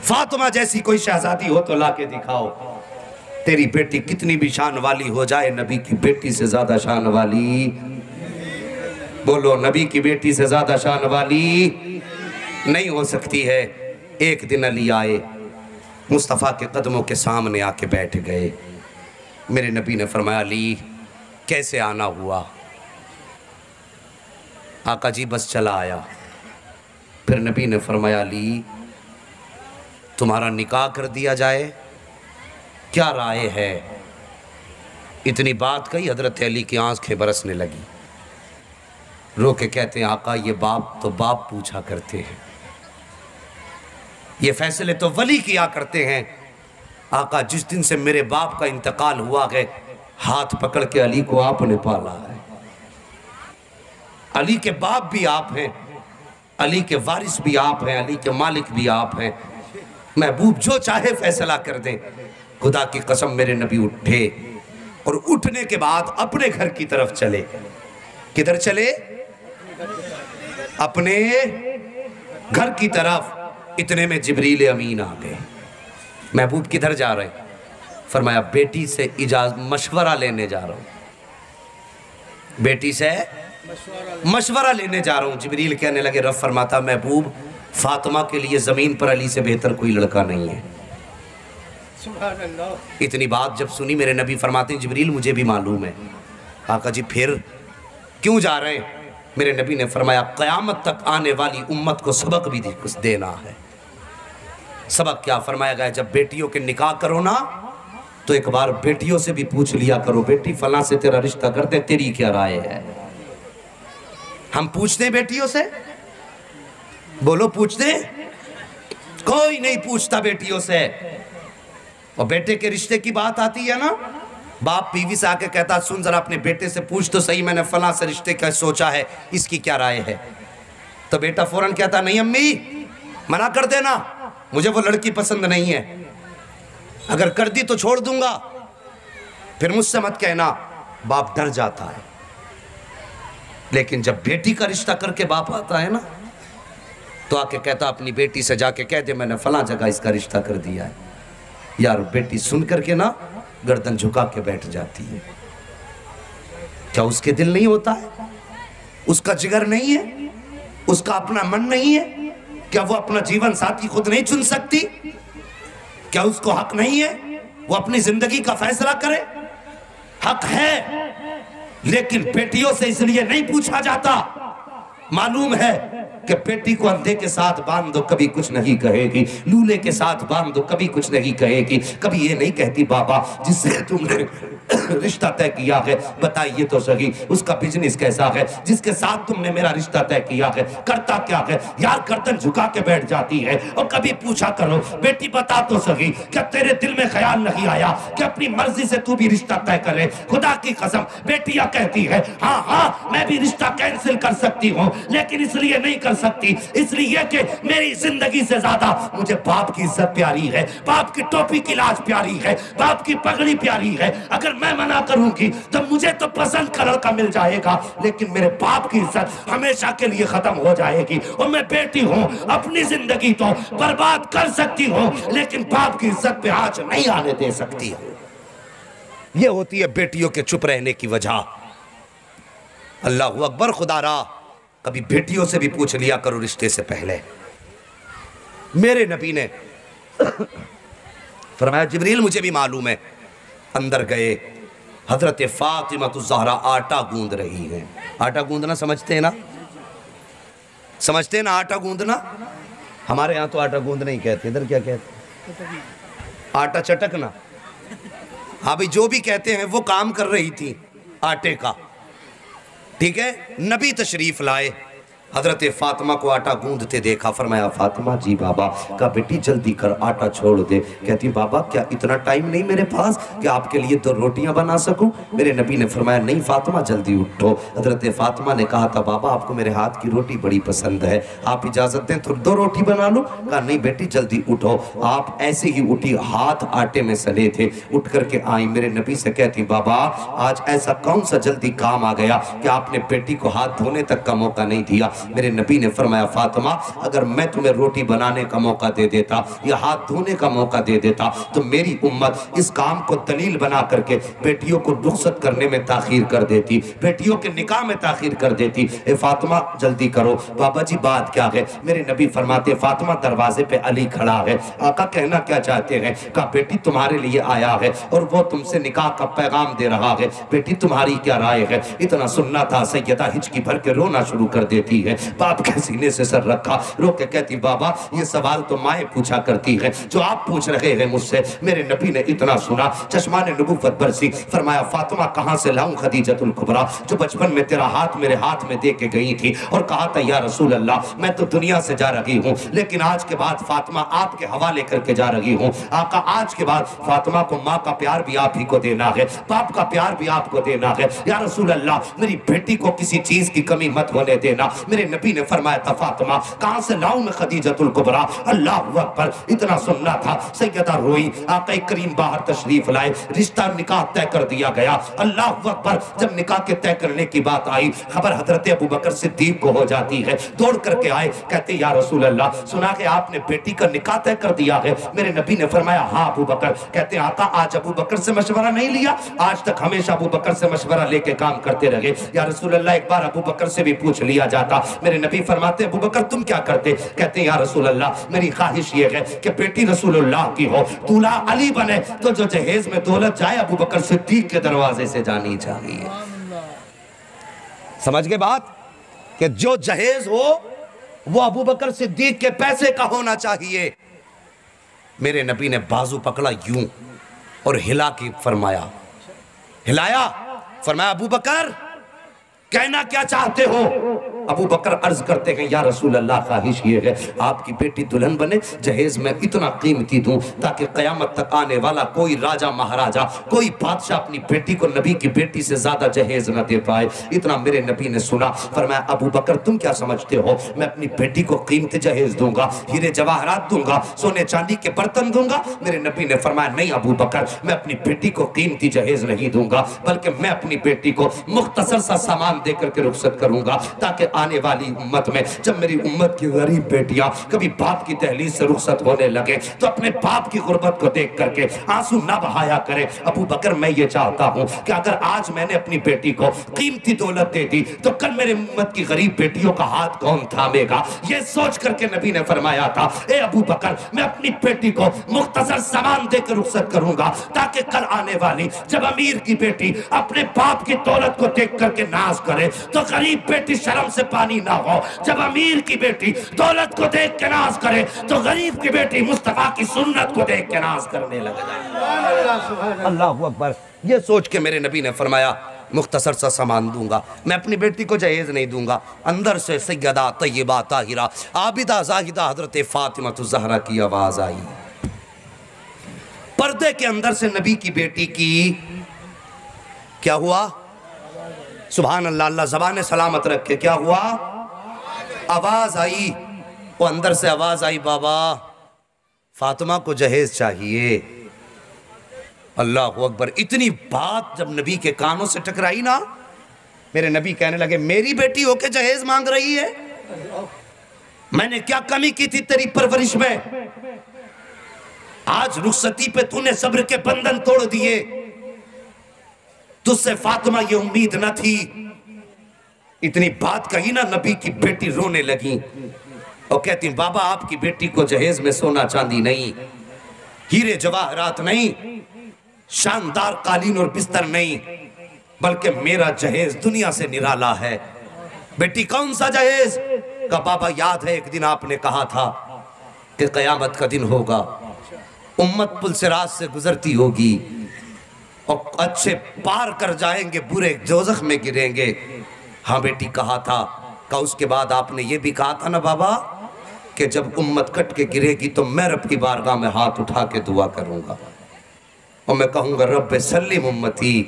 فاطمہ جیسی کوئی شہزادی ہو تو لا کے دکھاؤ. تیری بیٹی کتنی بھی شان والی ہو جائے، نبی کی بیٹی سے زیادہ شان والی، بولو، نبی کی بیٹی سے زیادہ شان والی نہیں ہو سکتی ہے. ایک دن علی آئے، مصطفیٰ کے قدموں کے سامنے آ کے بیٹھ گئے. میرے نبی نے فرمایا علی کیسے آنا ہوا؟ آقا جی بس چلا آیا. پھر نبی نے فرمایا علی تمہارا نکاح کر دیا جائے، کیا رائے ہے؟ اتنی بات کہی، حضرت علی کی آنکھیں برسنے لگی. رو کے کہتے ہیں آقا یہ باپ تو باپ پوچھا کرتے ہیں، یہ فیصلے تو ولی کیا کرتے ہیں. آقا جس دن سے میرے باپ کا انتقال ہوا ہے، ہاتھ پکڑ کے علی کو آپ نے پالا ہے. علی کے باپ بھی آپ ہیں، علی کے وارث بھی آپ ہیں، علی کے مالک بھی آپ ہیں. محبوب جو چاہے فیصلہ کر دیں. خدا کی قسم میرے نبی اٹھے اور اٹھنے کے بعد اپنے گھر کی طرف چلے. کدھر چلے؟ اپنے گھر کی طرف. اتنے میں جبریل امین آ گئے. محبوب کدھر جا رہے ہیں؟ فرمایا بیٹی سے مشورہ لینے جا رہا ہوں، بیٹی سے مشورہ لینے جا رہا ہوں. جبریل کہنے لگے رب فرماتا محبوب فاطمہ کے لیے زمین پر علی سے بہتر کوئی لڑکا نہیں ہے. سبحان اللہ. اتنی بات جب سنی میرے نبی فرماتے ہیں جبریل مجھے بھی معلوم ہے. آقا جی پھر کیوں جا رہے ہیں؟ میرے نبی نے فرمایا قیامت تک آنے والی امت کو سبق بھی کچھ دینا ہے. سبق کیا؟ فرمایا گیا جب بیٹیوں کے نکاح کرو نا تو ایک بار بیٹیوں سے بھی پوچھ لیا کرو بیٹی فلاں سے تیرا رشتہ کرتے، تیری کیا رائے ہے؟ ہم پوچھتے ہیں بیٹیوں سے؟ بولو پوچھتے ہیں؟ کوئی نہیں پوچھتا بیٹیوں سے. اور بیٹے کے رشتے کی بات آتی ہے نا، باپ بیوی سے آ کے کہتا سن ذرا اپنے بیٹے سے پوچھ تو صحیح میں نے فلاں سے رشتے کا سوچا ہے، اس کی کیا رائے ہے؟ تو بیٹا فوراً کہتا نہیں امی منع کر دینا، مجھے وہ لڑکی پسند نہیں ہے، اگر کر دی تو چھوڑ دوں گا، پھر مجھ سے مت کہنا. باپ ڈر جاتا ہے. لیکن جب بیٹی کا رشتہ کر کے باپ آتا ہے نا تو آ کے کہتا اپنی بیٹی سے جا کے کہہ دے میں نے فلاں جگہ اس کا رشتہ کر دیا ہے. یار بیٹی سن کر کے نا گردن جھکا کے بیٹھ جاتی ہے. کیا اس کے دل نہیں ہوتا ہے؟ اس کا جگر نہیں ہے؟ اس کا اپنا من نہیں ہے؟ کیا وہ اپنا جیون ساتھی خود نہیں چن سکتی؟ کیا اس کو حق نہیں ہے وہ اپنی زندگی کا فیصلہ کرے؟ حق ہے، لیکن بیٹیوں سے اس لیے نہیں پوچھا جاتا. معلوم ہے کہ بیٹی کو اندھے کے ساتھ باندھ دو کبھی کچھ نہیں کہے گی، لولے کے ساتھ باندھ دو کبھی کچھ نہیں کہے گی. کبھی یہ نہیں کہتی بابا جس سے تم نے رشتہ طے کیا ہے بتائیے تو صحیح اس کا بزنس کیسا ہے، جس کے ساتھ تم نے میرا رشتہ طے کیا ہے کرتا کیا ہے. یار گردن جھکا کے بیٹھ جاتی ہے. اور کبھی پوچھا کرو بیٹی بتا تو صحیح کیا تیرے دل میں خیال نہیں آیا کہ اپنی مرضی سے تو بھی رشتہ طے کرے؟ خدا کی قسم بیٹیاں کہتی ہے ہاں میں بھی رشتہ کینسل کر سکتی ہوں، لیکن اس لیے نہیں کر سکتی اس لیے کہ میری زندگی سے زیادہ مجھے باپ کی عزت پیاری ہے، باپ کی ٹوپی کی لاج پیاری ہے، باپ کی پگڑی پیاری ہے. اگر میں منع کروں گی تو مجھے تو پسند کا لڑکا مل جائے گا، لیکن میرے باپ کی عزت ہمیشہ کے لیے ختم ہو جائے گی. اور میں بیٹی ہوں، اپنی زندگی تو برباد کر سکتی ہوں لیکن باپ کی عزت پہ آنچ نہیں آنے دے سکتی. یہ ہوتی ہے بیٹیوں کے چپ رہنے کی وجہ. اللہ اکبر. خدا را کبھی بیٹیوں سے بھی پوچھ لیا کرو رشتے سے پہلے. میرے نبی نے فرمایا جبریل مجھے بھی معلوم ہے. اندر گئے، حضرت فاطمہ الزہرا آٹا گوندھ رہی ہیں. آٹا گوندھنا سمجھتے ہیں نا؟ سمجھتے ہیں نا آٹا گوندھنا؟ ہمارے ہاں تو آٹا گوندھنا ہی کہتے ہیں، ادھر کیا کہتے ہیں؟ آٹا چٹکنا. ہاں بھی جو بھی کہتے ہیں وہ کام کر رہی تھی آٹے کا. ٹھیک ہے، نبی تشریف لائے، حضرت فاطمہ کو آٹا گوندھتے دیکھا. فرمایا فاطمہ جی بابا. کہا بیٹی جلدی کر آٹا چھوڑ دے. کہتی بابا کیا اتنا ٹائم نہیں میرے پاس کہ آپ کے لیے 2 روٹیاں بنا سکوں؟ میرے نبی نے فرمایا نہیں فاطمہ جلدی اٹھو. حضرت فاطمہ نے کہا تھا بابا آپ کو میرے ہاتھ کی روٹی بڑی پسند ہے، آپ اجازت دیں تو 2 روٹی بنا لوں؟ کہا نہیں بیٹی جلدی اٹھو. آپ ایسے ہی اٹھی، ہاتھ آٹے میں سلے تھے، اٹھ کر کے آئیں. میرے نبی سے کہتی بابا آج ایسا کون سا جلدی کام آ گیا کہ آپ نے بیٹی کو ہاتھ دھونے تک کا موقع نہیں دیا؟ میرے نبی نے فرمایا فاطمہ اگر میں تمہیں روٹی بنانے کا موقع دے دیتا یا ہاتھ دھونے کا موقع دے دیتا تو میری امت اس کام کو دلیل بنا کر کے بیٹیوں کو رخصت کرنے میں تاخیر کر دیتی، بیٹیوں کے نکاح میں تاخیر کر دیتی۔ اے فاطمہ جلدی کرو۔ بابا جی بات کیا ہے؟ میرے نبی فرماتے فاطمہ دروازے پہ علی کھڑا ہے، آقا کہنا کیا چاہتے ہیں؟ کہا بیٹی تمہارے لیے آیا ہے اور وہ تم سے نکاح کا پیغام دے رہا ہے، بیٹی تمہاری کیا رائے ہے؟ اتنا سننا تھا سیدہ ہچکی بھر کے رونا شروع کر دیتی ہے، باپ کے سینے سے سر رکھا، رو کے کہتی بابا یہ سوال تو مائیں پوچھا کرتی ہے، جو آپ پوچھ رہے ہیں مجھ سے۔ میرے نبی نے اتنا سنا، چشمان نبوت برسی، فرمایا فاطمہ کہاں سے لاؤں خدیجۃ الکبریٰ جو بچپن میں تیرا ہاتھ میرے ہاتھ میں دے کے گئی تھی اور کہا تھا یا رسول اللہ میں تو دنیا سے جا رہی ہوں لیکن آج کے بعد فاطمہ آپ کے حوالے کر کے جا رہی ہوں، آقا آج کے بعد فاطمہ کو ماں کا پیار بھی آپ ہی کو دینا ہے، باپ کا پیار بھی آپ کو دینا ہے، یا رسول اللہ میری بیٹی کو کسی چیز کی کمی مت ہونے دینا۔ میرے نبی نے فرمایا تھا فاطمہ کہاں سے لاؤں میں خدیجۃ الکبریٰ؟ اللہ اکبر، اتنا سننا تھا سیدہ روئی، آقا کریم باہر تشریف لائے، رشتہ نکاح طے کر دیا گیا۔ اللہ اکبر، جب نکاح کے طے کرنے کی بات آئی خبر حضرت ابوبکر صدیق کو ہو جاتی ہے، دوڑ کر کے آئے، کہتے یا رسول اللہ سنا کہ آپ نے بیٹی کا نکاح طے کر دیا ہے؟ میرے نبی نے فرمایا ہاں ابوبکر۔ کہتے آقا آج ابوبکر سے مشورہ نہیں لیا؟ آج تک ہمیشہ ابوبکر سے مشورہ لے کے کام کرتے رہے۔ یا رسول اللہ ایک بار ابوبکر سے بھی پوچھ لیا جاتا۔ میرے نبی فرماتے ابوبکر تم کیا کرتے؟ کہتے یا رسول اللہ میری خواہش یہ ہے کہ بیٹی رسول اللہ کی ہو، دولہا علی بنے، تو جو جہیز میں دولت جائے ابوبکر صدیق کے دروازے سے جانی چاہیے۔ سمجھ گئے بات؟ کہ جو جہیز ہو وہ ابوبکر صدیق کے پیسے کا ہونا چاہیے۔ میرے نبی نے بازو پکڑا یوں اور ہلا کے فرمایا، ہلایا، فرمایا ابوبکر کہنا کیا چاہتے ہو؟ ابو بکر عرض کرتے ہیں یا رسول اللہ خواہش یہ ہے آپ کی بیٹی دلہن بنے، جہیز میں اتنا قیمتی دوں تاکہ قیامت تک آنے والا کوئی راجہ مہاراجہ کوئی بادشاہ اپنی بیٹی کو نبی کی بیٹی سے زیادہ جہیز نہ دے پائے۔ اتنا میرے نبی نے سنا، فرمایا ابو بکر تم کیا سمجھتے ہو میں اپنی بیٹی کو قیمتی جہیز دوں گا، ہیرے جواہرات دوں گا، سونے چاندی کے برتن دوں گا؟ میرے نبی نے فرمایا نہیں ابو بکر، میں اپنی بیٹی کو قیمتی جہیز نہیں دوں گا بلکہ میں اپنی بیٹی کو مختصر سا سامان دے کر کے رخصت کروں گا تاکہ آنے والی امت میں جب میری امت کی غریب بیٹیاں کبھی باپ کی دہلیز سے رخصت ہونے لگے تو اپنے باپ کی غربت کو دیکھ کر کے آنسو نہ بہایا کرے۔ ابو بکر میں یہ چاہتا ہوں کہ اگر آج میں نے اپنی بیٹی کو قیمتی دولت دے دی تو کل میرے امت کی غریب بیٹیوں کا ہاتھ کون تھامے گا؟ یہ سوچ کر کے نبی نے فرمایا تھا اے ابو بکر میں اپنی بیٹی کو مختصر سامان دے کر رخصت کروں گا تاکہ کل آنے والی جب امیر کی بیٹی اپنے باپ کی دولت کو دیکھ کر کے ناز کرے تو غریب بیٹی شرم سے پانی نہ ہو، جب امیر کی بیٹی دولت کو دیکھ کے ناز کرے تو غریب کی بیٹی مصطفیٰ کی سنت کو دیکھ کے ناز کرنے لگ جائے۔ اللہ اکبر، یہ سوچ کے میرے نبی نے فرمایا مختصر سا سامان دوں گا، میں اپنی بیٹی کو جہیز نہیں دوں گا۔ اندر سے سیدہ طیبہ طاہرہ عابدہ زاہدہ حضرت فاطمہ الزہرا کی آواز آئی، پردے کے اندر سے نبی کی بیٹی کی کیا ہوا؟ سبحان اللہ، اللہ زبان سلامت رکھے، کیا ہوا؟ آواز آئی، وہ اندر سے آواز آئی بابا فاطمہ کو جہیز چاہیے۔ اللہ اکبر، اتنی بات جب نبی کے کانوں سے ٹکرائی نا میرے نبی کہنے لگے میری بیٹی ہو کے جہیز مانگ رہی ہے؟ میں نے کیا کمی کی تھی تیری پرورش میں؟ آج رخصتی پہ تو نے صبر کے بندھن توڑ دیے، تجھ سے فاطمہ یہ امید نہ تھی۔ اتنی بات کہی نا نبی کی بیٹی رونے لگی اور کہتی بابا آپ کی بیٹی کو جہیز میں سونا چاندی نہیں، ہیرے جواہرات نہیں، شاندار قالین اور بستر نہیں، بلکہ میرا جہیز دنیا سے نرالا ہے۔ بیٹی کون سا جہیز؟ کہا بابا یاد ہے ایک دن آپ نے کہا تھا کہ قیامت کا دن ہوگا، امت پل صراط سے گزرتی ہوگی اور اچھے پار کر جائیں گے، برے دوزخ میں گریں گے۔ ہاں بیٹی کہا تھا۔ کہا اس کے بعد آپ نے یہ بھی کہا تھا نا بابا کہ جب امت کٹ کے گرے گی تو میں رب کی بارگاہ میں ہاتھ اٹھا کے دعا کروں گا اور میں کہوں گا رب سلم امتی،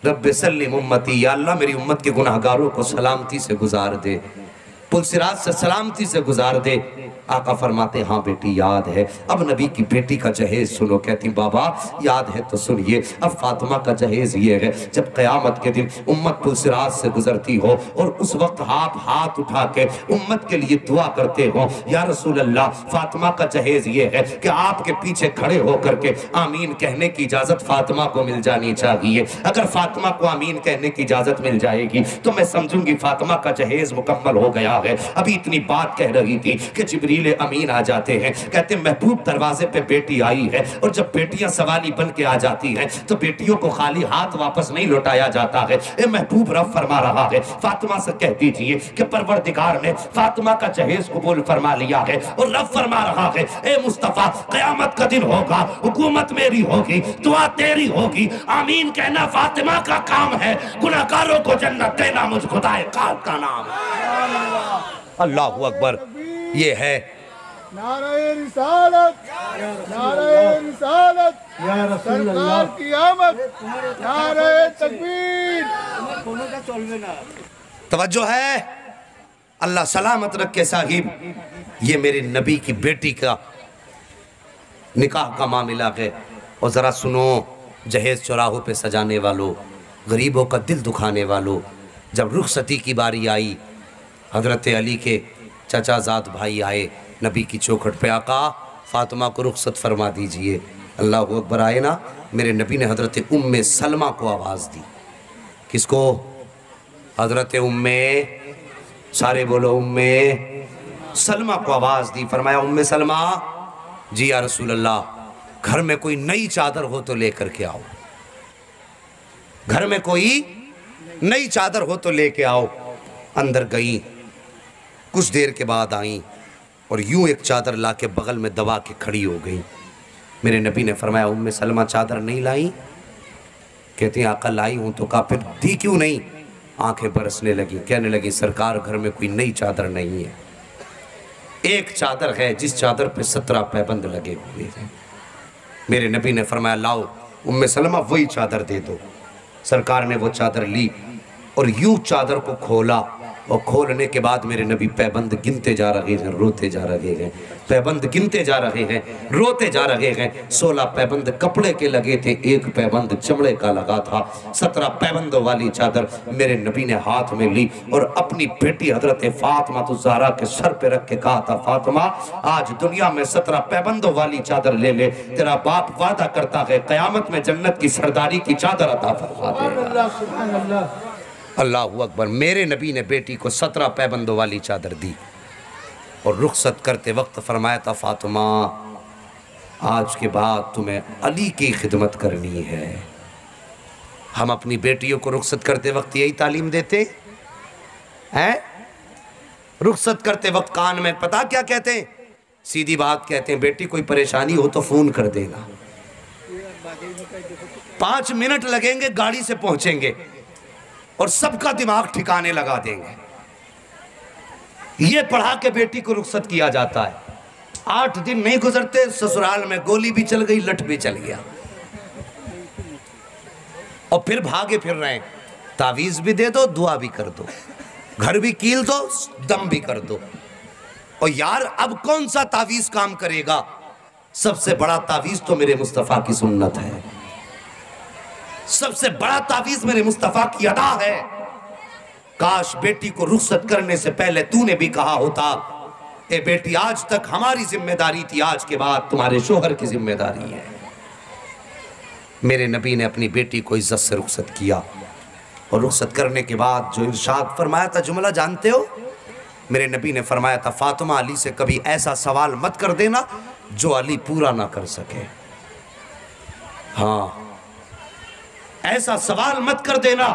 رب سلم امتی، یا اللہ میری امت کے گناہگاروں کو سلامتی سے گزار دے۔ पुलसिरात से सलामती से गुजार दे। आका फरमाते हाँ बेटी याद है। अब नबी की बेटी का जहेज सुनो। कहती बाबा याद है तो सुनिए। अब फातिमा का जहेज ये है, जब क़यामत के दिन उम्मत पुलसिरात से गुजरती हो और उस वक्त आप हाथ उठा के उम्मत के लिए दुआ करते हो, या रसूल अल्लाह फातिमा का जहेज ये है कि आपके पीछे खड़े होकर के आमीन कहने की इजाज़त फातिमा को मिल जानी चाहिए। अगर फातिमा को आमीन कहने की इजाज़त मिल जाएगी तो मैं समझूंगी फातिमा का जहेज मुकम्मल हो गया है। अभी इतनी बात कह रही थी कि जिब्रील अमीन आ जाते हैं, कहते महबूब दरवाजे पे बेटी आई है। और जब बेटियां सवाली बन के आ जाती हैं तो बेटियों को खाली हाथ वापस नहीं लौटाया जाता है। ए महबूब रब फरमा रहा है फातिमा से कह दीजिए कि परवरदिगार ने फातिमा का जहेज कबूल फरमा लिया है। और रब फरमा रहा है ए मुस्तफा क़यामत का दिन होगा, हुकूमत मेरी होगी, दुआ तेरी होगी, आमीन कहना फातिमा का काम है, गुनाहगारों को जन्नत देना मुझ खुदाए काब का नाम है। अल्लाहु अकबर। ये है नारे रिसालत, नारे रिसालत, सरकार की आमद, नारे तकबीर। तवज्जो है। अल्लाह सलामत रखे साहिब। ये मेरे नबी की बेटी का निकाह का मामला है। और ज़रा सुनो जहेज चौराहों पे सजाने वालों, गरीबों का दिल दुखाने वालों, जब रुखसती की बारी आई, हज़रत अली के चचा ज़ात भाई आए नबी की चौखट पे, आका फातिमा को रुखसत फरमा दीजिए। अल्लाह अकबर। आए ना, मेरे नबी ने हज़रत उम्मे सलमा को आवाज़ दी। किसको? हज़रत उम्मे, सारे बोलो उम्मे सलमा को आवाज़ दी। फरमाया उम्मे सलमा जी या रसूल अल्लाह, घर में कोई नई चादर हो तो लेकर के आओ, घर में कोई नई चादर हो तो लेके आओ। अंदर गई, कुछ देर के बाद आई और यूं एक चादर लाके बगल में दबा के खड़ी हो गई। मेरे नबी ने फरमाया उम्मे सलमा चादर नहीं लाई? कहती आका लाई हूं। तो कहा फिर दी क्यों नहीं? आंखें बरसने लगी, कहने लगी सरकार घर में कोई नई चादर नहीं है, एक चादर है जिस चादर पे 17 पैबंद लगे हुए हैं। मेरे नबी ने फरमाया लाओ उम्मे सलमा वही चादर दे दो। सरकार ने वो चादर ली और यूं चादर को खोला, और खोलने के बाद मेरे नबी पैबंद गिनते जा रहे हैं, रोते जा रहे हैं, पैबंद गिनते जा रहे हैं, रोते जा रहे हैं। 16 पैबंद कपड़े के लगे थे, एक पैबंद चमड़े का लगा था। 17 पैबंदों वाली चादर मेरे नबी ने हाथ में ली और अपनी बेटी हजरत फातिमा तो ज़हरा के सर पे रख के कहा था फातिमा आज दुनिया में 17 पैबंदों वाली चादर ले ले, तेरा बाप वादा करता है क़यामत में जन्नत की सरदारी की चादर अता फरमा देगा। अल्लाहु अकबर। मेरे नबी ने बेटी को 17 पैबंदों वाली चादर दी और रुखसत करते वक्त फरमाया था फातिमा आज के बाद तुम्हें अली की खिदमत करनी है। हम अपनी बेटियों को रुखसत करते वक्त यही तालीम देते हैं? रुखसत करते वक्त कान में पता क्या कहते हैं? सीधी बात कहते हैं बेटी कोई परेशानी हो तो फोन कर देना, 5 मिनट लगेंगे गाड़ी से पहुंचेंगे और सबका दिमाग ठिकाने लगा देंगे। ये पढ़ा के बेटी को रुखसत किया जाता है। 8 दिन नहीं गुजरते ससुराल में गोली भी चल गई, लठ भी चल गया और फिर भागे फिर रहे हैं। तावीज़ भी दे दो, दुआ भी कर दो, घर भी कील दो, दम भी कर दो। और यार अब कौन सा तावीज़ काम करेगा? सबसे बड़ा तावीज़ तो मेरे मुस्तफ़ा की सुन्नत है, सबसे बड़ा तावीज़ मेरे मुस्तफ़ा की अदा है। काश बेटी को रुखसत करने से पहले तूने भी कहा होता ए बेटी आज तक हमारी जिम्मेदारी थी, आज के बाद तुम्हारे शोहर की जिम्मेदारी है। मेरे नबी ने अपनी बेटी को इज्जत से रुखसत किया और रुखसत करने के बाद जो इरशाद फरमाया था जुमला जानते हो? मेरे नबी ने फरमाया था फातिमा अली से कभी ऐसा सवाल मत कर देना जो अली पूरा ना कर सके। हाँ, ऐसा सवाल मत कर देना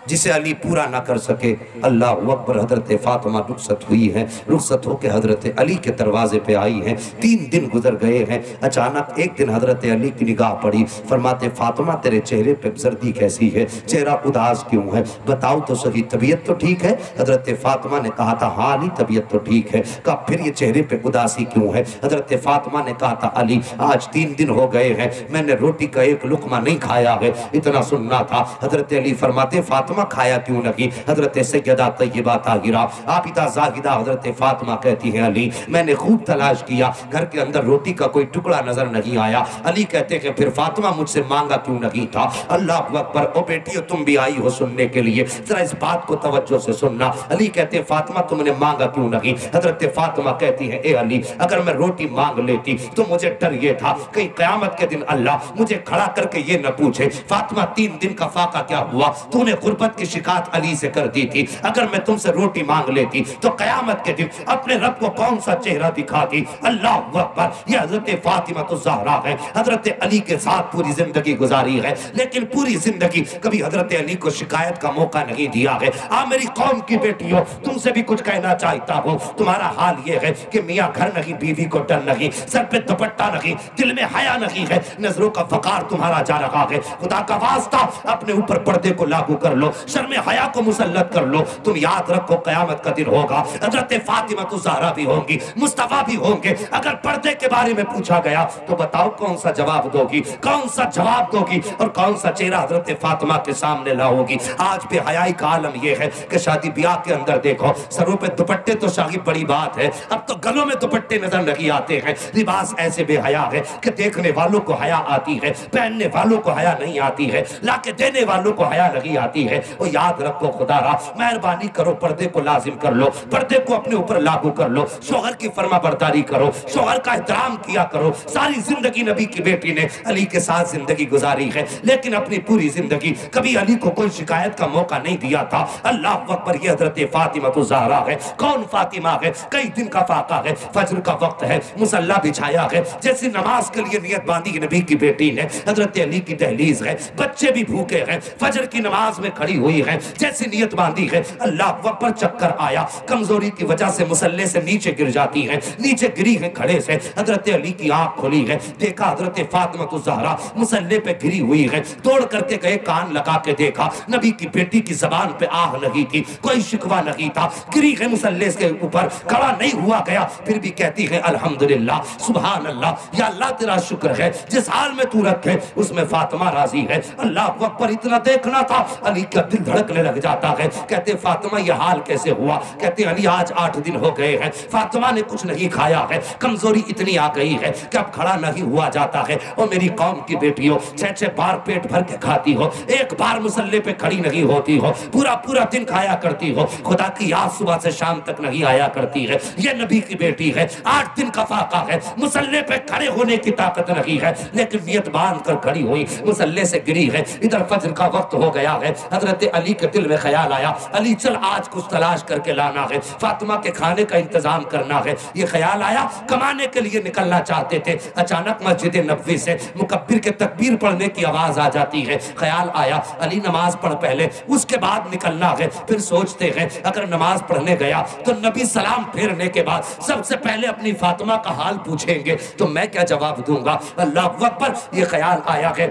जिसे अली पूरा ना कर सके। अल्लाह अकबर। हजरत फातिमा रुखसत हुई है, रुखसत होकर हजरत अली के दरवाजे पे आई हैं। 3 दिन गुजर गए हैं। अचानक एक दिन हजरत अली की निगाह पड़ी, फरमाते फातिमा तेरे चेहरे पे सर्दी कैसी है, चेहरा उदास क्यों है, बताओ तो सही, तबीयत तो ठीक है? हजरत फातिमा ने कहा था हाँ अली तबीयत तो ठीक है। कहा फिर ये चेहरे पे उदासी क्यों है? हजरत फातिमा ने कहा था अली आज 3 दिन हो गए हैं मैंने रोटी का एक लुकमा नहीं खाया है, इतना सुनना था। हजरत अली फरमाते फातिमा فاطمہ کھایا کیوں نہیں؟ حضرت سیدہ طیبہ طاہرہ عابدہ زاہدہ حضرت فاطمہ کہتی ہیں علی میں نے خوب تلاش کیا، گھر کے اندر روٹی کا کوئی ٹکڑا نظر نہیں آیا۔ علی کہتے ہیں پھر فاطمہ مجھ سے مانگا کیوں نہیں تھا؟ اللہ اکبر، او بیٹیو تم بھی آئی ہو سننے کے لیے، ذرا اس بات کو توجہ سے سننا۔ علی کہتے ہیں فاطمہ تم نے مانگا کیوں نہیں؟ حضرت فاطمہ کہتی ہیں اے علی اگر میں روٹی مانگ لیتی تو مجھے ڈر یہ تھا کہ قیامت کے دن اللہ مجھے کھڑا کر کے یہ نہ پوچھے فاطمہ 3 دن کا فاقہ کیا ہوا، تو نے غربت کی شکایت علی سے کر دی تھی، اگر میں تم سے روٹی مانگ لیتی تو قیامت کے دن اپنے رب کو کون سا چہرہ دکھاتی؟ اللہ اکبر، یہ حضرت فاطمہ تو زہرا ہے، حضرت علی کے ساتھ پوری زندگی گزاری ہے، لیکن پوری زندگی کبھی حضرت علی کو شکایت کا موقع نہیں دیا ہے۔ میری قوم کی بیٹیوں تم سے بھی کچھ کہنا چاہتا ہوں، تمہارا حال یہ ہے کہ میاں گھر نہیں، بیوی کو ڈر نہیں، سر پہ دوپٹہ نہیں، دل میں حیا نہیں ہے، نظروں کا وقار تمہارا جا رہا ہے۔ خدا کا واسطہ اپنے اوپر پردے کو لاگو کر لو، شرم حیا کو مسلط کر لو، تم یاد رکھو قیامت کا دن ہوگا، حضرت فاطمہ تو زہرا بھی ہوں گی، مصطفیٰ بھی ہوں گے، اگر پردے کے بارے میں پوچھا گیا تو بتاؤ کون سا جواب دو گی، کون سا جواب دو گی اور کون سا چہرہ حضرت فاطمہ کے سامنے لاؤ گی؟ آج بے حیائی کا عالم یہ ہے کہ شادی بیاہ کے اندر دیکھو سروں پہ دوپٹے تو شاہی بڑی بات ہے، اب تو گلوں میں دوپٹے نظر نہیں آتے ہیں، لباس ایسے بے حیا ہے کہ دیکھنے والوں کو حیا آتی ہے، پہننے والوں کو حیا نہیں آتی ہے، لا کے دینے والوں کو حیا نہیں آتی ہے۔ اور یاد رکھو خدا را مہربانی کرو پردے کو لازم کر لو، پردے کو اپنے اوپر لاگو کر لو، شوہر کی فرما برداری کرو، شوہر کا احترام کیا کرو۔ ساری زندگی نبی کی بیٹی نے علی کے ساتھ زندگی گزاری ہے، لیکن اپنی پوری زندگی کبھی علی کو کوئی شکایت کا موقع نہیں دیا تھا۔ اللہ اکبر، یہ حضرت فاطمہ الزہرا ہے۔ کون فاطمہ ہے؟ کئی دن کا فاقہ ہے، فجر کا وقت ہے، مصلی بچھایا ہے، جیسی نماز کے لیے نیت باندھی نبی کی بیٹی نے، حضرت علی کی دہلیز ہے، بچے بھی بھوکے ہیں، فجر کی نماز میں کھڑی ہوئی ہے، جیسی نیت باندھی ہے، اللہ اکبر، چکر آیا، کمزوری کی وجہ سے مصلی سے نیچے گر جاتی ہے، نیچے گری ہے کھڑے سے، حضرت علی کی آنکھ کھلی ہے، دیکھا حضرت فاطمہ الزہرا مصلی پہ گری ہوئی ہے، توڑ کر کے گئے، کان لگا کے دیکھا، نبی کی بیٹی کی زبان پہ آہ نہیں تھی، کوئی شکوہ نہیں تھا، گری ہے مصلی کے اوپر، کھڑا نہیں ہوا گیا، پھر بھی کہتی ہے الحمدللہ، سبحان اللہ، یا اللہ تیرا شکر ہے، جس حال میں تو رکھے اس میں فاطمہ راضی ہے۔ اللہ اکبر، اتنا دیکھنا تھا، علی کا دل دھڑکنے لگ جاتا ہے، کہتے فاطمہ یہ حال کیسے ہوا؟ کہتے علی آج 8 دن ہو گئے ہیں، فاطمہ نے کچھ نہیں کھایا ہے، کمزوری اتنی آ گئی ہے کہ اب کھڑا نہیں ہوا جاتا ہے۔ اور میری قوم کی بیٹیوں 6 بار پیٹ بھر کے کھاتی ہو، ایک بار مصلی پہ کھڑی نہیں ہوتی ہو، پورا دن کھایا کرتی ہو، خدا کی یاد صبح سے شام تک نہیں آیا کرتی ہے، یہ نبی کی بیٹی ہے، 8 دن کا فاقہ ہے، مصلی پہ کھڑے ہونے کی طاقت نہیں ہے، لیکن نیت باندھ کر کھڑی ہوئی، مصلی سے گری ہے، ادھر فجر کا وقت ہو گیا ہے، حضرت علی کے دل میں خیال آیا، علی چل آج کچھ تلاش کر کے لانا ہے، فاطمہ کے کھانے کا انتظام کرنا ہے، یہ خیال آیا، کمانے کے لیے نکلنا چاہتے تھے، اچانک مسجد نبوی سے مکبر کے تکبیر پڑھنے کی آواز آ جاتی ہے، خیال آیا علی نماز پڑھ پہلے اس کے بعد نکلنا ہے، پھر سوچتے ہیں اگر نماز پڑھنے گیا تو نبی سلام پھیرنے کے بعد سب سے پہلے اپنی فاطمہ کا حال پوچھیں گے تو میں کیا جواب دوں گا؟ اللہ اکبر، یہ خیال آیا ہے،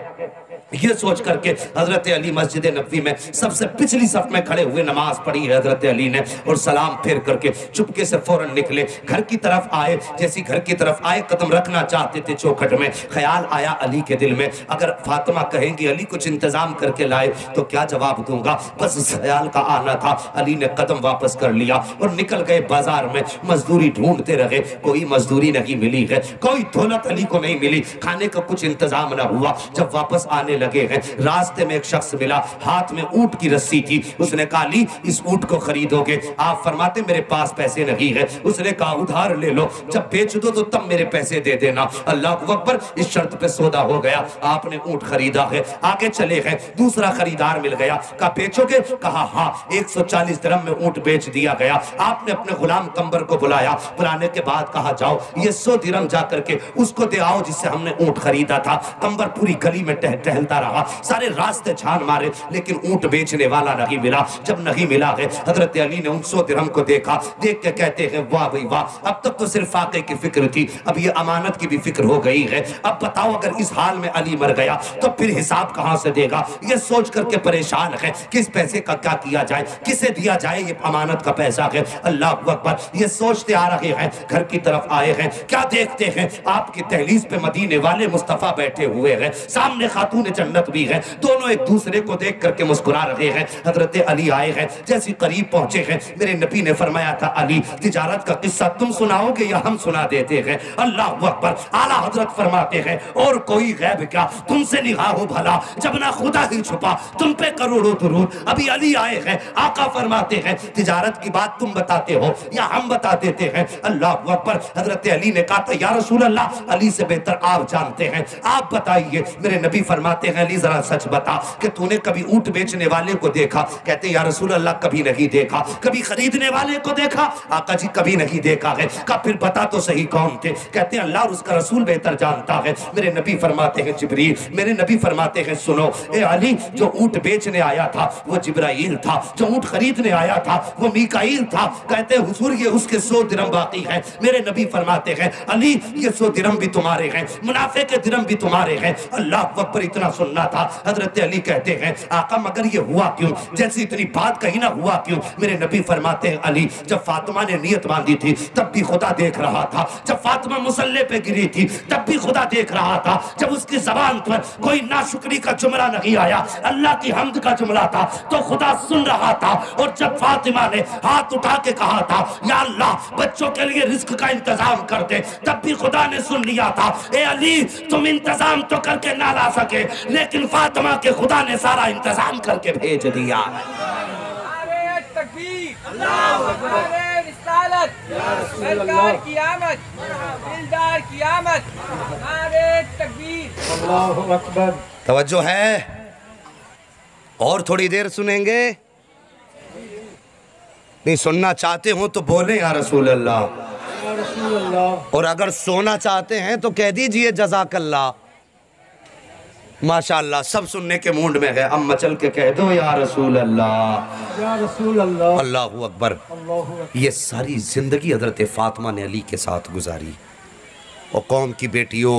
یہ سوچ کر کے حضرت علی مسجد نبوی میں سب سے پچھلی صف میں کھڑے ہوئے نماز پڑھی ہے حضرت علی نے، اور سلام پھیر کر کے چپکے سے فوراً نکلے، گھر کی طرف آئے، جیسی گھر کی طرف آئے قدم رکھنا چاہتے تھے چوکھٹ میں، خیال آیا علی کے دل میں اگر فاطمہ کہیں گی علی کچھ انتظام کر کے لائے تو کیا جواب دوں گا؟ بس اس خیال کا آنا تھا، علی نے قدم واپس کر لیا اور نکل گئے بازار میں، مزدوری ڈھونڈتے رہے، کوئی مزدوری نہیں ملی ہے، کوئی دولت علی کو نہیں ملی، کھانے کا کچھ انتظام نہ ہوا، جب واپس آنے لگے ہیں راستے میں ایک شخص ملا، ہاتھ میں اونٹ کی رسی تھی، اس نے کہا علی اس اونٹ کو خریدو گے؟ آپ فرماتے میرے پاس پیسے نہیں ہے، اس نے کہا ادھار لے لو، جب بیچ دو تو تب میرے پیسے دے دینا۔ اللہ اکبر، اس شرط پہ سودا ہو گیا، آپ نے اونٹ خریدا ہے، آگے چلے گئے، دوسرا خریدار مل گیا، کہا بیچو گے؟ کہا ہاں، 140 درہم میں اونٹ بیچ دیا گیا۔ آپ نے اپنے غلام کمبر کو بلایا، بلانے کے بعد کہا جاؤ یہ 100 درہم جا کر کے اس کو دے آؤ جس سے ہم نے اونٹ خریدا تھا۔ کمبر پوری گلی میں ٹہلتا رہا، سارے راستے چھان مارے، لیکن اونٹ بیچنے والا نہیں ملا۔ جب نہیں ملا ہے حضرت علی نے ان 100 درہم کو دیکھا، دیکھ کے کہتے ہیں واہ بھائی واہ، اب تک تو صرف فاقے کی فکر تھی، اب یہ امانت کی بھی فکر ہو گئی ہے، اب بتاؤ اگر اس حال میں علی مر گیا تو پھر حساب کہاں سے دے گا؟ یہ سوچ کر کے پریشان ہے کس پیسے کا کیا کیا جائے، کسے دیا جائے، یہ امانت کا پیسہ ہے۔ اللہ اکبر، یہ سوچتے آ رہے ہیں، گھر کی طرف آئے ہیں، کیا دیکھتے ہیں آپ کی دہلیز پہ مدینے والے مصطفیٰ بیٹھے ہوئے ہیں، سامنے خاتون जन्नत भी है। दोनों एक दूसरे को देख करके मुस्कुरा रहे हैं। हजरत अली आए हैं, जैसी करीब पहुंचे हैं मेरे नबी ने फरमाया था, अली तिजारत का किस्सा तुम सुनाओगे या हम सुना देते हैं? अल्लाह अकबर। आला हजरत फरमाते हैं, और कोई गैब क्या तुमसे निगाह हो भला, जब ना खुदा ही छुपा तुम पे करोड़ों दुरूद। अभी अली आए हैं, आका फरमाते हैं तिजारत की बात तुम बताते हो या हम बता देते हैं? अल्लाह अकबर। हजरत अली ने कहा, या रसूल अल्लाह, अली से बेहतर आप जानते हैं, आप बताइए। मेरे नबी फरमाते हैं, अली जरा सच बता कि तूने कभी ऊंट बेचने वाले को देखा? कहते हैं, या रसूल अल्लाह कभी नहीं देखा। कभी खरीदने वाले को देखा? आका जी कभी नहीं देखा है। कहा फिर बता तो सही कौन थे? कहते हैं, अल्लाह और उसका रसूल बेहतर जानता है। मेरे नबी फरमाते हैं, जिब्रील। मेरे नबी फरमाते हैं, सुनो ए अली, जो ऊंट बेचने आया था वो जिब्राइल था, जो ऊंट खरीदने आया था वो मीकाईल था। कहते हैं, हुजूर ये उसके 100 दिरहम बाकी है। मेरे नबी फरमाते हैं, अली ये 100 दिरहम भी तुम्हारे हैं, मुनाफे के दिरहम भी तुम्हारे हैं। अल्लाह अकबर। इतना सुनना था। हजरत अली कहते हैं, आका मगर ये हुआ क्यों? जैसी इतनी बात कही ना, हुआ क्यों? मेरे नबी फरमाते हैं, अली जब फातिमा ने नियत बांधी थी तब भी खुदा देख रहा था, जब फातिमा मुसल्ले पे गिरी थी तब भी खुदा देख रहा था, जब उसकी जबान पर कोई नाशुक्री का जुमला नहीं आया, अल्लाह की हम्द का जुमला था तो खुदा सुन रहा था। और जब फातिमा ने हाथ उठा के कहा था, या अल्लाह बच्चों के लिए रिस्क का इंतजाम कर दे, तब भी खुदा ने सुन लिया था। ए अली तुम इंतजाम तो करके ना ला सके, लेकिन फातिमा के खुदा ने सारा इंतजाम करके भेज दिया। सरकार की आमद, दिलदार की आमद, नारे तकबीर, अल्लाहु अकबर। तवज्जो है, और थोड़ी देर सुनेंगे? नहीं सुनना चाहते हो तो बोले या रसूल अल्लाह, और अगर सोना चाहते हैं तो कह दीजिए जज़ाकल्लाह। माशाअल्लाह, सब सुनने के मूड में है। अब मचल के कह दो या रसूल अल्लाह, या रसूल अल्लाह। अल्लाहु अकबर। ये सारी जिंदगी हजरत फातिमा ने अली के साथ गुजारी। और कौम की बेटियों,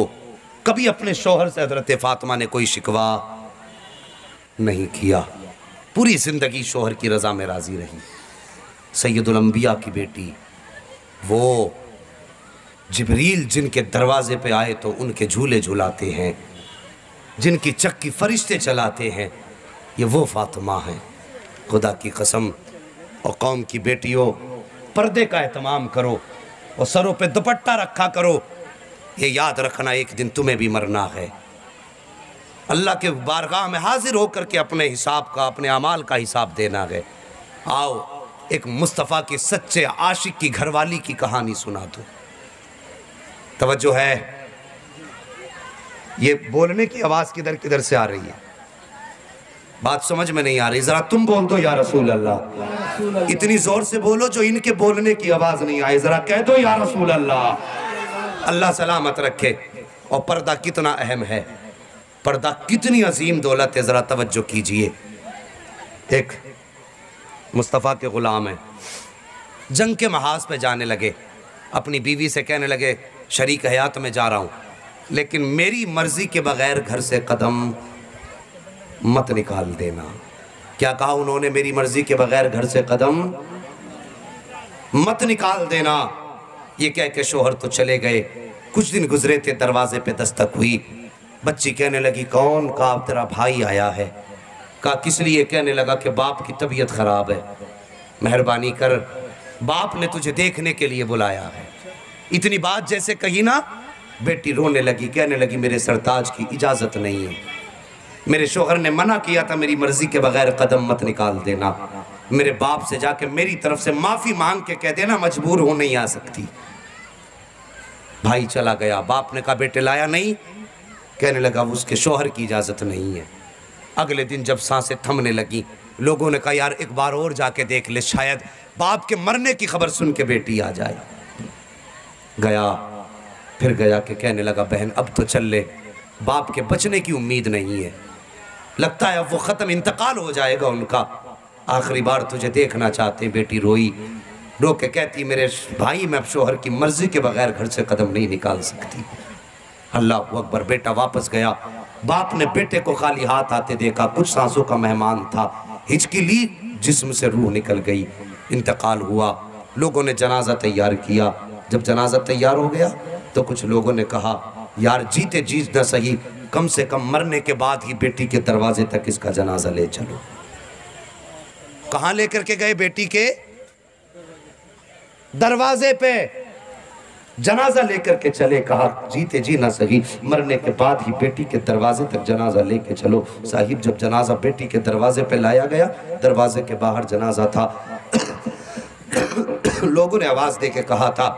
कभी अपने शौहर से हजरत फातिमा ने कोई शिकवा नहीं किया। पूरी जिंदगी शौहर की रजा में राजी रही। सैयदुल अंबिया की बेटी, वो जिब्रील जिनके दरवाजे पे आए तो उनके झूले झुलाते हैं, जिनकी चक्की फरिश्ते चलाते हैं, ये वो फातिमा हैं। खुदा की कसम। और कौम की बेटियों, पर्दे का एहतमाम करो और सरों पे दुपट्टा रखा करो। ये याद रखना, एक दिन तुम्हें भी मरना है। अल्लाह के बारगाह में हाजिर होकर के अपने हिसाब का, अपने अमाल का हिसाब देना है। आओ एक मुस्तफ़ा के सच्चे आशिक की घरवाली की कहानी सुना दो। तवज्जो है, ये बोलने की आवाज़ किधर किधर से आ रही है? बात समझ में नहीं आ रही? ज़रा तुम बोल दो या रसूल अल्लाह। इतनी ज़ोर से बोलो जो इनके बोलने की आवाज़ नहीं आए। ज़रा कह दो या रसूल अल्लाह। अल्लाह सलामत रखे। और पर्दा कितना अहम है, पर्दा कितनी अजीम दौलत है। ज़रा तवज्जो कीजिए। एक मुस्तफ़ा के ग़ुलाम हैं, जंग के महाज पे जाने लगे। अपनी बीवी से कहने लगे, शरीक हयात में जा रहा हूँ, लेकिन मेरी मर्ज़ी के बग़ैर घर से कदम मत निकाल देना। क्या कहा उन्होंने? मेरी मर्ज़ी के बग़ैर घर से कदम मत निकाल देना। ये कह के शोहर तो चले गए। कुछ दिन गुजरे थे, दरवाजे पे दस्तक हुई। बच्ची कहने लगी, कौन? कहा तेरा भाई आया है। कहा किस लिए? कहने लगा कि बाप की तबीयत ख़राब है, मेहरबानी कर, बाप ने तुझे देखने के लिए बुलाया है। इतनी बात जैसे कही ना, बेटी रोने लगी, कहने लगी मेरे सरताज की इजाज़त नहीं है, मेरे शोहर ने मना किया था मेरी मर्ज़ी के बगैर कदम मत निकाल देना। मेरे बाप से जाके मेरी तरफ से माफ़ी मांग के कह देना, मजबूर हो नहीं आ सकती। भाई चला गया। बाप ने कहा बेटे लाया नहीं? कहने लगा उसके शोहर की इजाज़त नहीं है। अगले दिन जब सांसें थमने लगी, लोगों ने कहा यार एक बार और जाके देख ले, शायद बाप के मरने की खबर सुन के बेटी आ जाए। गया, फिर गया कि कहने लगा बहन अब तो चल ले, बाप के बचने की उम्मीद नहीं है, लगता है अब वो ख़त्म, इंतकाल हो जाएगा उनका, आखिरी बार तुझे देखना चाहते। बेटी रोई, रो के कहती मेरे भाई मैं अब शोहर की मर्ज़ी के बगैर घर से कदम नहीं निकाल सकती। अल्लाह अकबर। बेटा वापस गया। बाप ने बेटे को खाली हाथ आते देखा, कुछ सांसों का मेहमान था, हिचकी ली, जिस्म से रूह निकल गई, इंतकाल हुआ। लोगों ने जनाजा तैयार किया। जब जनाजा तैयार हो गया तो कुछ लोगों ने कहा यार जीते जी न सही कम से कम मरने के बाद ही बेटी के दरवाजे तक इसका जनाजा ले चलो। कहाँ लेकर के गए? बेटी के दरवाजे पे जनाजा लेकर के चले। कहा जीते जी ना सही, मरने के बाद ही बेटी के दरवाजे तक जनाजा लेके चलो। साहिब जब जनाजा बेटी के दरवाजे पे लाया गया, दरवाजे के बाहर जनाजा था। लोगों ने आवाज दे के कहा था,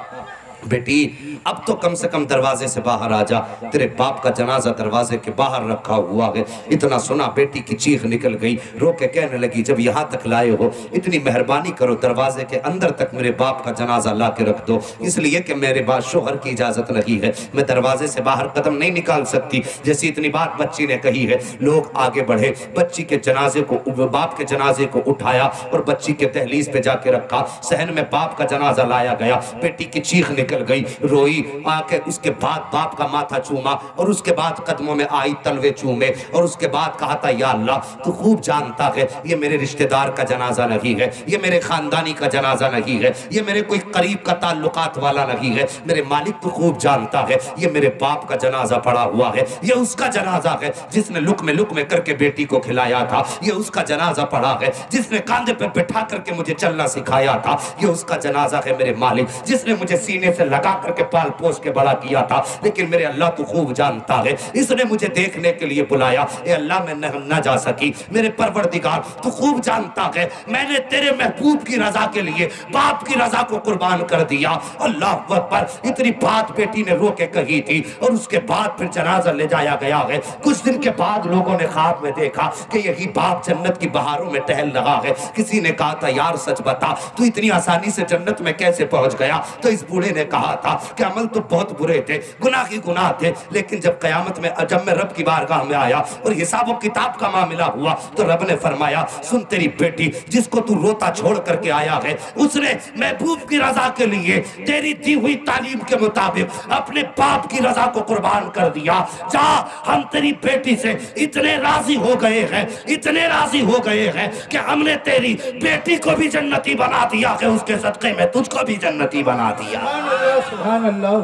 बेटी अब तो कम से कम दरवाजे से बाहर आ जा, तेरे बाप का जनाजा दरवाजे के बाहर रखा हुआ है। इतना सुना बेटी की चीख निकल गई, रो के कहने लगी, जब यहाँ तक लाए हो इतनी मेहरबानी करो, दरवाजे के अंदर तक मेरे बाप का जनाजा ला के रख दो, इसलिए कि मेरे पास शोहर की इजाजत नहीं है, मैं दरवाजे से बाहर कदम नहीं निकाल सकती। जैसी इतनी बात बच्ची ने कही है, लोग आगे बढ़े, बच्ची के जनाजे को, बाप के जनाजे को उठाया और बच्ची के दहलीज पे जाके रखा। सहन में बाप का जनाजा लाया गया, बेटी की चीख निकल गई, रोई, आके उसके बाद बाप का माथा चूमा और उसके बाद कदमों में आई, तलवे चूमे और उसके बाद कहा था, या अल्लाह तू खूब जानता है ये मेरे रिश्तेदार का जनाजा नहीं है, ये मेरे खानदानी का जनाजा नहीं है, ये मेरे कोई करीब का ताल्लुकात वाला नहीं है, मेरे मालिक तू खूब जानता है ये मेरे बाप का जनाजा पड़ा हुआ है, ये उसका जनाजा है जिसने लुक में करके बेटी को खिलाया था, ये उसका जनाजा पड़ा है जिसने कांधे पे बिठा करके मुझे चलना सिखाया था, ये उसका जनाजा है मेरे मालिक जिसने मुझे सीने से लगा करके पाल पोस के बड़ा किया था। लेकिन मेरे अल्लाह तू खूब जानता है, इसने मुझे देखने के लिए बुलाया, ए अल्लाह मैं न जा सकी, मेरे परवरदिगार तू खूब जानता है मैंने तेरे महबूब की रजा के लिए बाप की रजा को कुर्बान कर दिया। अल्लाह अकबर, इतनी बात बेटी ने रो के कही थी और उसके बाद फिर जनाजा ले जाया गया है। कुछ दिन के बाद लोगों ने ख्वाब में देखा कि यही बाप जन्नत की बहारों में टहल रहा है। किसी ने कहा था, यार सच बता तू इतनी आसानी से जन्नत में कैसे पहुंच गया? तो इस बूढ़े ने कहा था कि अमल तो बहुत बुरे थे, गुनाह ही गुनाह थे, लेकिन जब कयामत में जब मैं रब की बारगाह में आया और हिसाब और किताब का मामला हुआ तो रब ने फरमाया, सुन तेरी बेटी जिसको तू रोता छोड़ करके आया है उसने महबूब की रजा के लिए तेरी दी हुई तालीम के मुताबिक अपने बाप की रजा को कुर्बान कर दिया। जा, हम तेरी बेटी से इतने राजी हो गए हैं, इतने राजी हो गए हैं कि हमने तेरी बेटी को भी जन्नती बना दिया है, उसके सदक़े में तुझको भी जन्नती बना दिया। सुभान अल्लाह।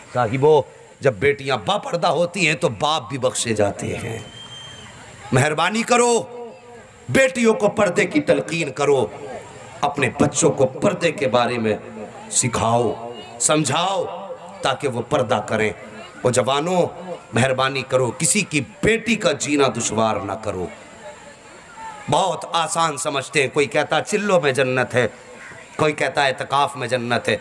साहिबो, जब बेटियां बापर्दा होती हैं तो बाप भी बख्शे जाते हैं। मेहरबानी करो, बेटियों को पर्दे की तलकीन करो, अपने बच्चों को पर्दे के बारे में सिखाओ, समझाओ ताकि वो पर्दा करें। वो जवानों मेहरबानी करो, किसी की बेटी का जीना दुश्वार ना करो। बहुत आसान समझते हैं, कोई कहता चिल्लों में जन्नत है, कोई कहता है इत्काफ में जन्नत है,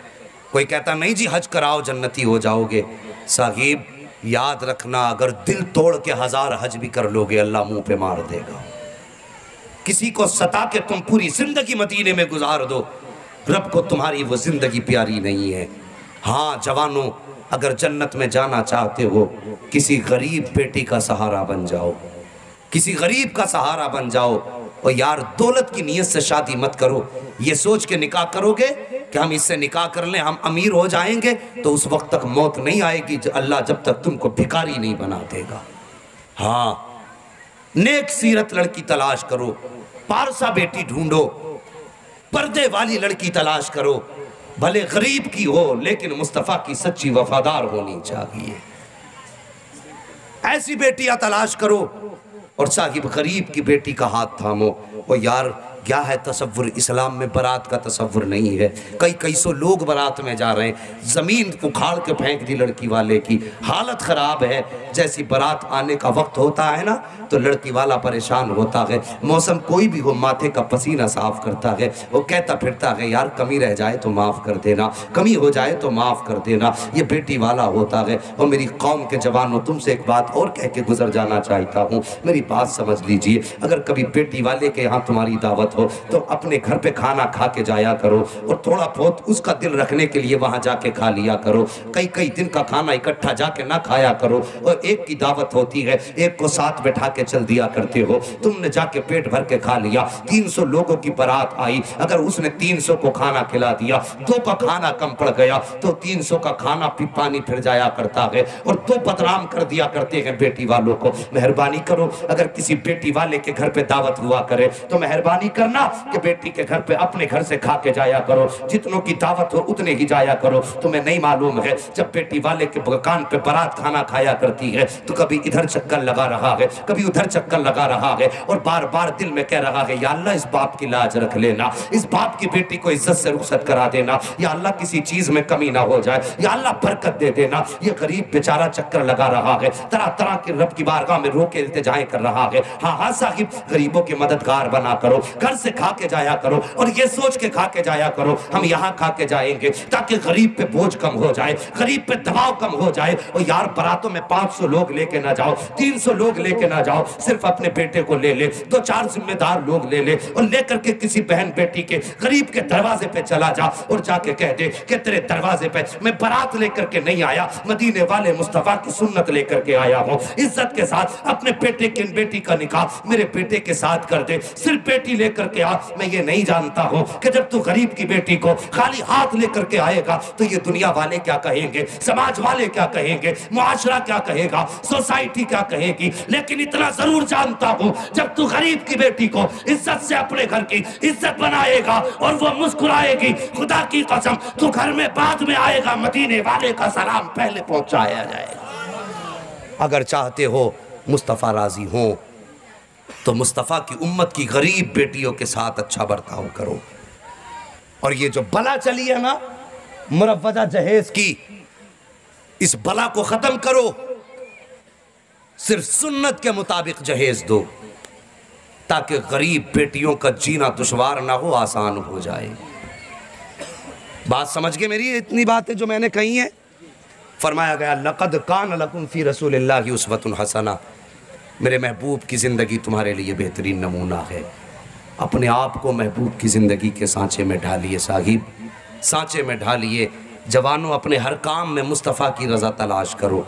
कोई कहता नहीं जी हज कराओ जन्नती हो जाओगे। साहिब याद रखना, अगर दिल तोड़ के 1000 हज भी कर लोगे अल्लाह मुंह पे मार देगा। किसी को सता के तुम पूरी जिंदगी मदीने में गुजार दो, रब को तुम्हारी वो जिंदगी प्यारी नहीं है। हाँ जवानों, अगर जन्नत में जाना चाहते हो किसी गरीब बेटी का सहारा बन जाओ, किसी गरीब का सहारा बन जाओ। और यार दौलत की नीयत से शादी मत करो, ये सोच के निकाह करोगे कि हम इससे निकाह कर लें हम अमीर हो जाएंगे, तो उस वक्त तक मौत नहीं आएगी अल्लाह जब तक तुमको भिखारी नहीं बना देगा। हाँ, नेक सीरत लड़की तलाश करो, पारसा बेटी ढूंढो, पर्दे वाली लड़की तलाश करो, भले गरीब की हो लेकिन मुस्तफ़ा की सच्ची वफादार होनी चाहिए। ऐसी बेटियां तलाश करो और साहिब गरीब की बेटी का हाथ थामो। और यार क्या है तसव्वुर, इस्लाम में बारात का तसव्वुर नहीं है। कई सौ लोग बारात में जा रहे हैं, ज़मीन उखाड़ के फेंक दी लड़की वाले की, हालत ख़राब है। जैसी बारात आने का वक्त होता है ना तो लड़की वाला परेशान होता है, मौसम कोई भी हो माथे का पसीना साफ करता है, वो कहता फिरता है यार कमी रह जाए तो माफ़ कर देना, कमी हो जाए तो माफ़ कर देना, ये बेटी वाला होता है। और मेरी कौम के जवानों, तुमसे एक बात और कह के गुजर जाना चाहता हूँ, मेरी बात समझ लीजिए। अगर कभी बेटी वाले के यहाँ तुम्हारी दावत हो तो अपने घर पे खाना खा के जाया करो और थोड़ा बहुत उसका दिल रखने के लिए वहां जाके खा लिया करो। कई दिन का खाना इकट्ठा जाके ना खाया करो। और एक की दावत होती है, एक को साथ बैठा के चल दिया करते हो, तुमने जाके पेट भर के खा लिया। 300 लोगों की बारात आई, अगर उसने 300 को खाना खिला दिया, 2 का खाना कम पड़ गया तो 300 का खाना पानी फिर जाया करता है और 2 बदनाम कर दिया करते हैं बेटी वालों को। मेहरबानी करो, अगर किसी बेटी वाले के घर पे दावत हुआ करे तो मेहरबानी करना कि बेटी के घर पे अपने घर से खा के जाया करो, जितनों की दावत हो उतने ही जाया करो। तुम्हें नहीं मालूम है जब बेटी वाले के कान पे बारात खाना खाया करती है तो कभी इधर चक्कर लगा रहा है, कभी उधर चक्कर लगा रहा है, और बार बार दिल में कह रहा है या अल्लाह इस बाप की लाज रख लेना, इस बाप की बेटी को इज्जत से रुखसत करा देना, या अल्लाह किसी चीज में कमी ना हो जाए, या अल्लाह बरकत दे देना। ये गरीब बेचारा चक्कर लगा रहा है, तरह तरह के रब की बारगाह में रो के इल्तिजाएं कर रहा है। हाँ हाँ साहिब, गरीबों के मददगार बना करो, घर से खा के जाया करो, और ये सोच के खा के जाया करो हम यहाँ खा के जाएंगे ताकि गरीब पे बोझ कम हो जाए, गरीब पे दबाव कम हो जाए। और यार बारातों में 500 लोग लेके ना जाओ, 300 लोग लेके ना जाओ, सिर्फ अपने बेटे को ले ले, 2-4 जिम्मेदार लोग ले ले, और लेकर के किसी बहन बेटी के गरीब के दरवाजे पे चला जा और जाके कह दे कि तेरे दरवाजे पे मैं बारात लेकर के नहीं आया, मदीने वाले मुस्तफा की सुन्नत लेकर के आया हूँ। इज्जत के साथ अपने बेटे की बेटी का निकाह मेरे बेटे के साथ कर दे, सिर्फ बेटी लेकर के आ। मैं ये नहीं जानता हूँ कि जब तू गरीब की बेटी को खाली हाथ लेकर के आएगा तो ये दुनिया वाले क्या कहेंगे, समाज वाले क्या कहेंगे, मुआशरा क्या कहेगा, सोसाइटी क्या कहेगी। लेकिन इतना जरूर जानता हूँ जब तू गरीब की बेटी को इज्जत से अपने घर की इज्जत बनाएगा और वो मुस्कुराएगी, खुदा की कसम तू घर में बाद में आएगा, मदीने वाले का सलाम पहले पहुंचाया जाएगा। अगर चाहते हो मुस्तफ़ा राजी हो तो मुस्तफ़ा की उम्मत की गरीब बेटियों के साथ अच्छा बर्ताव करो। और ये जो बला चली है ना मुरव्वजा जहेज की, इस बला को खत्म करो, सिर्फ सुन्नत के मुताबिक जहेज दो ताकि गरीब बेटियों का जीना दुश्वार ना हो, आसान हो जाए। बात समझ गए मेरी? इतनी बातें जो मैंने कही हैं। फरमाया गया लक़द कान लकुम फ़ी रसूलिल्लाहि उस्वतुन हसना, मेरे महबूब की ज़िंदगी तुम्हारे लिए बेहतरीन नमूना है। अपने आप को महबूब की ज़िंदगी के सांचे में ढालिए साहिब, सांचे में ढालिए। जवानों अपने हर काम में मुस्तफ़ा की रज़ा तलाश करो,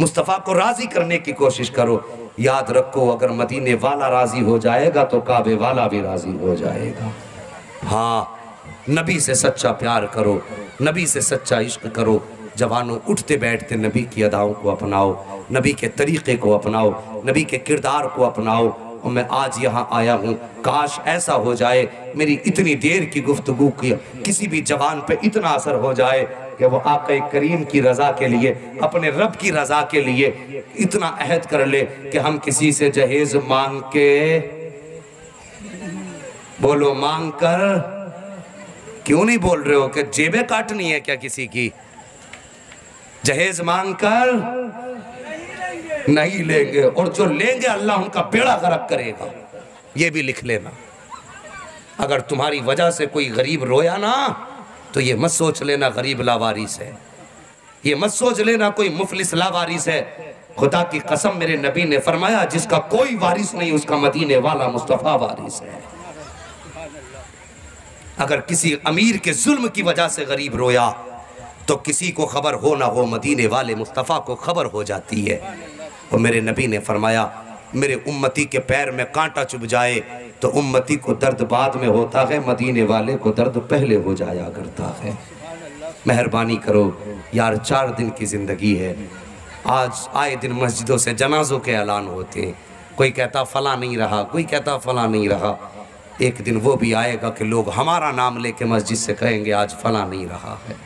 मुस्तफ़ा को राज़ी करने की कोशिश करो। याद रखो अगर मदीने वाला राज़ी हो जाएगा तो काबे वाला भी राज़ी हो जाएगा। हाँ, नबी से सच्चा प्यार करो, नबी से सच्चा इश्क करो। जवानों उठते बैठते नबी की अदाओं को अपनाओ, नबी के तरीक़े को अपनाओ, नबी के किरदार को अपनाओ। और मैं आज यहाँ आया हूँ, काश ऐसा हो जाए मेरी इतनी देर की गुफ्तगू की किसी भी जवान पे इतना असर हो जाए कि वो आक़ा करीम की रज़ा के लिए, अपने रब की रज़ा के लिए इतना अहद कर ले कि हम किसी से जहेज मांग के, बोलो मांग कर, क्यों नहीं बोल रहे हो कि जेबें काटनी है क्या किसी की? जहेज मांग कर नहीं लेंगे, और जो लेंगे अल्लाह उनका बेड़ा गर्क करेगा। ये भी लिख लेना। अगर तुम्हारी वजह से कोई गरीब रोया ना तो ये मत सोच लेना गरीब लावारिस है, ये मत सोच लेना कोई मुफलिस लावारिस है। खुदा की कसम मेरे नबी ने फरमाया जिसका कोई वारिस नहीं उसका मदीने वाला मुस्तफ़ा वारिस है। अगर किसी अमीर के जुल्म की वजह से गरीब रोया तो किसी को खबर हो ना हो मदीने वाले मुस्तफ़ा को खबर हो जाती है। और मेरे नबी ने फरमाया मेरे उम्मती के पैर में कांटा चुभ जाए तो उम्मती को दर्द बाद में होता है, मदीने वाले को दर्द पहले हो जाया करता है। मेहरबानी करो यार, 4 दिन की ज़िंदगी है। आज आए दिन मस्जिदों से जनाजों के ऐलान होते हैं, कोई कहता फला नहीं रहा, कोई कहता फला नहीं रहा। एक दिन वो भी आएगा कि लोग हमारा नाम लेके मस्जिद से कहेंगे आज फला नहीं रहा है।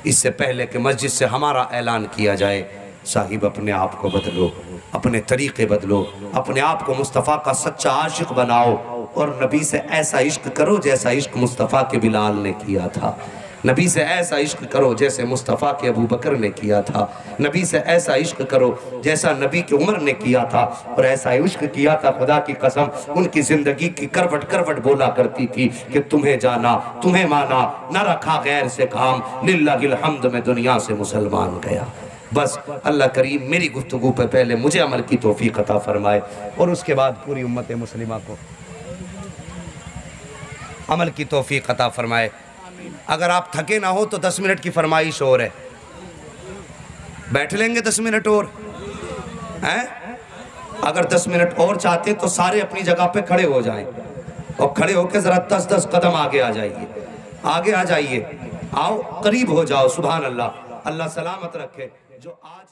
इससे पहले कि मस्जिद से हमारा ऐलान किया जाए, साहिब अपने आप को बदलो, अपने तरीक़े बदलो, अपने आप को मुस्तफ़ा का सच्चा आशिक बनाओ और नबी से ऐसा इश्क करो जैसा इश्क मुस्तफ़ा के बिलाल ने किया था। नबी से ऐसा इश्क करो जैसे मुस्तफ़ा के अबू बकर ने किया था। नबी से ऐसा इश्क करो जैसा नबी की उमर ने किया था। और ऐसा इश्क किया था खुदा की कसम, उनकी ज़िंदगी की करवट करवट बोला करती थी कि तुम्हें जाना, तुम्हें माना, न रखा गैर से काम, लिल्लाहिल हम्द में दुनिया से मुसलमान गया। बस अल्लाह करीम मेरी गुफ्तगू पे पहले मुझे अमल की तौफीक अता फरमाए और उसके बाद पूरी उम्मत मुस्लिमा को अमल की तौफीक अता फरमाए। अगर आप थके ना हो तो 10 मिनट की फरमाइश और है, बैठ लेंगे 10 मिनट और हैं? अगर 10 मिनट और चाहते तो सारे अपनी जगह पे खड़े हो जाएं और खड़े होकर ज़रा 10-10 कदम आगे आ जाइए, आगे आ जाइए, आओ करीब हो जाओ। सुभान अल्लाह, अल्लाह सलामत रखे। जो आज